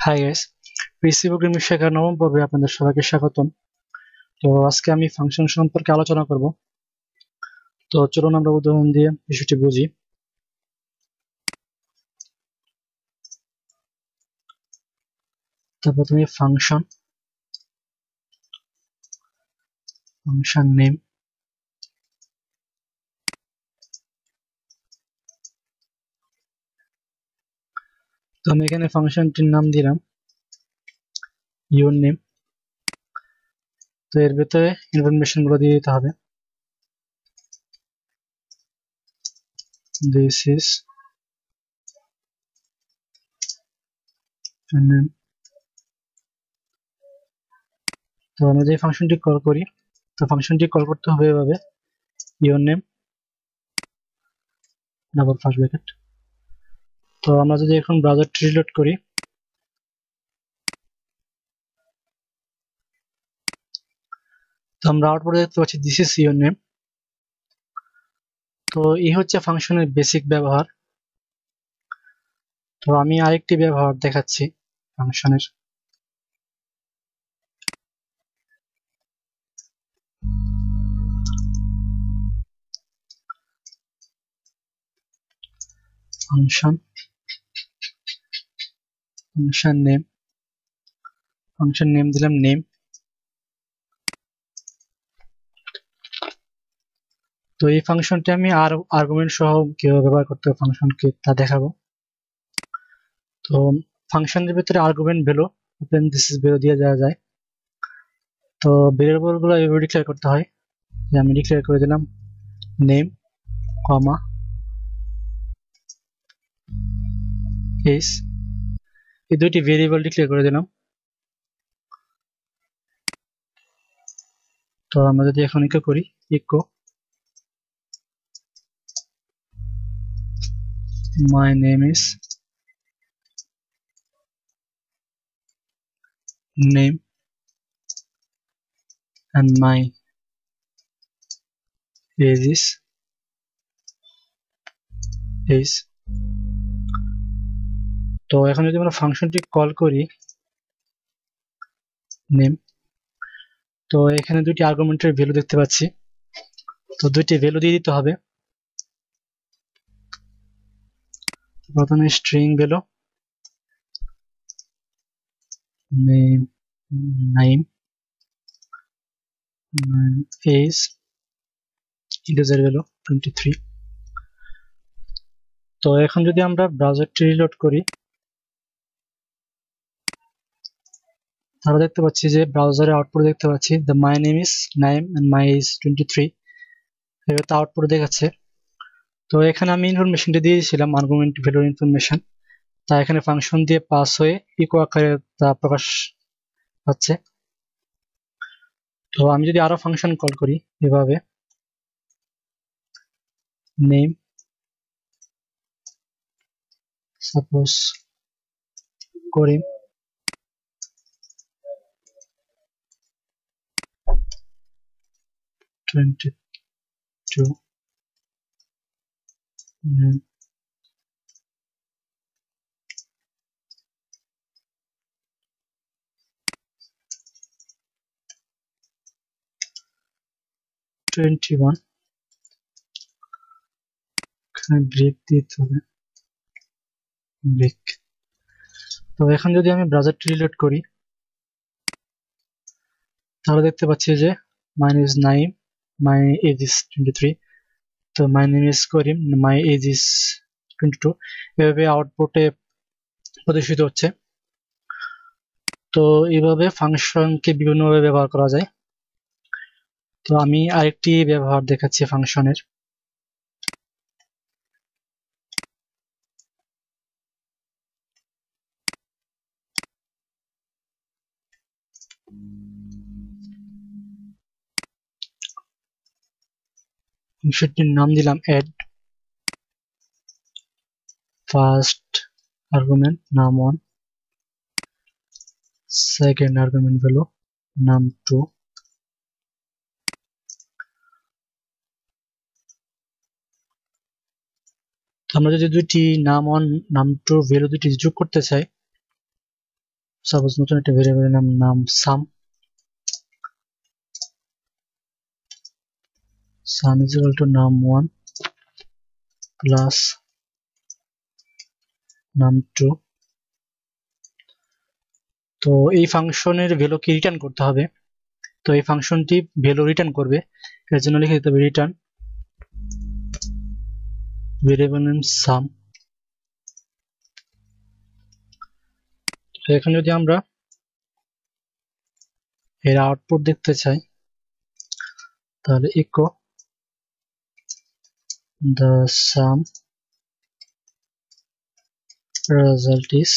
Hi guys, পিসি programming শেখার নবম পর্বে আপনাদের সবাইকে স্বাগতম। তো আজকে আমি ফাংশন সম্পর্কে আলোচনা করব। তো চলুন আমরা উদাহরণ দিয়ে বিষয়টি বুঝি। তো প্রথমে ফাংশন নেম। তো আমি এখানে ফাংশনটির নাম দিলাম ইউর নেম। তো এর ভিতরে ইনফরমেশন গুলো দিয়ে দিতে হবে। This is name. তো আমরা যে ফাংশনটি কল করি, তো ফাংশনটি কল করতে হবে এভাবে, your name double first bracket. তো আমরা যদি এখন ব্রাউজারটি রিলোড করি, তো আমরা আউটপুটে দেখতে পাচ্ছি দিস ইজ ইউর নেম। তো এই হচ্ছে ফাংশনের বেসিক ব্যবহার। তো আমি আরেকটি ব্যবহার দেখাচ্ছি ফাংশনের। ফাংশন নেম দিলাম নেম। তো এই ফাংশনটি আমি আর আর্গুমেন্ট সহ কিভাবে ব্যবহার করতে হবে ফাংশনকে তা দেখাবো। তো ফাংশনের ভিতরে argument value open this is value দিয়ে দেওয়া যায়। তো ভেরিয়েবল গুলো এভাবে ডিক্লেয়ার করতে হয়, যে আমি ডিক্লেয়ার করে দিলাম নেম কমা এস, এই দুইটি ভেরিয়েবল ডিক্লেয়ার করে দিলাম। তো আমরা যদি এখন ইকো করি, echo my name is name and my age is age। তো এখন যদি আমরা ফাংশনটি কল করি নেম, তো এখানে দুটি আর্গুমেন্টের ভ্যালু দেখতে পাচ্ছি। তো দুইটি ভ্যালু দিয়ে দিতে হবে। প্রথমে string value name age integer value 23। তো এখন যদি আমরা ব্রাউজারটি রিলোড করি, তাহলে দেখতে পাচ্ছি যে ব্রাউজারে আউটপুট দেখতে পাচ্ছি the my name is Naim and my age 23, এভাবে আউটপুট দেখাচ্ছে। তো এখানে আমি ইনফরমেশনটি দিয়েছিলাম আর্গুমেন্ট ভ্যালুর ইনফরমেশন, তা এখানে ফাংশন দিয়ে পাস হয়ে ইকো আকারে তা প্রকাশ হচ্ছে। তো আমি যদি আরো ফাংশন কল করি এভাবে নেম, সাপোজ করিম, টোয়েন্টি টু, টোয়েন্টি-ওয়ান, এখানে ব্রেক দিতে হবে, ব্রেক। তো এখন যদি আমি ব্রাউজারটি রিলোড করি, তাহলে দেখতে পাচ্ছি যে my name is Naim, my age is 23। তো my name is Karim, my age is 22, এভাবে আউটপুটে প্রদর্শিত হচ্ছে। তো এইভাবে ফাংশনকে বিভিন্নভাবে ব্যবহার করা যায়। তো আমি আরেকটি ব্যবহার দেখাচ্ছি ফাংশনের। ফাংশনটির নাম দিলাম অ্যাড, ফার্স্ট আর্গুমেন্ট নাম 1, সেকেন্ড আর্গুমেন্ট ভ্যালু নাম 2, আমরা যদি দুইটি নাম 1 নাম 2 ভ্যালু দুটি যোগ করতে চাই, সাপোজ নতুন একটা ভেরিয়েবলের নাম সাম is equal to num1 plus num2। তো এই ফাংশনের ভ্যালু কি রিটার্ন করতে হবে, তো এই ফাংশনটি ভ্যালু রিটার্ন করবে, এর জন্য লিখে দিতে হবে রিটার্ন ভেরিয়েবল নেম সাম। তো এখন যদি আমরা এর আউটপুট দেখতে চাই তাহলে eco the sum result is,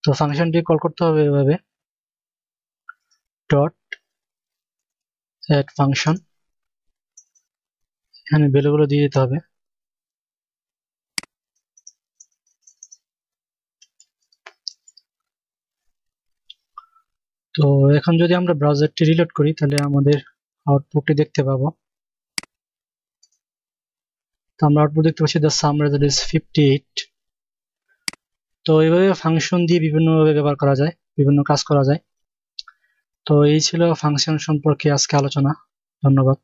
তো ফাংশনটি কল করতে হবে এভাবে ডট অ্যাড ফাংশন, এখানে ভ্যালুগুলো দিয়ে দিতে হবে। তো এখন যদি আমরা ব্রাউজারটি রিলোড করি তাহলে আমাদের আউটপুটটি দেখতে পাবো। তো আমরা আউটপুট দেখতে পাচ্ছি the sum result is 58। তো এইভাবে ফাংশন দিয়ে বিভিন্নভাবে ব্যবহার করা যায়, বিভিন্ন কাজ করা যায়। তো এই ছিল ফাংশন সম্পর্কে আজকে আলোচনা। ধন্যবাদ।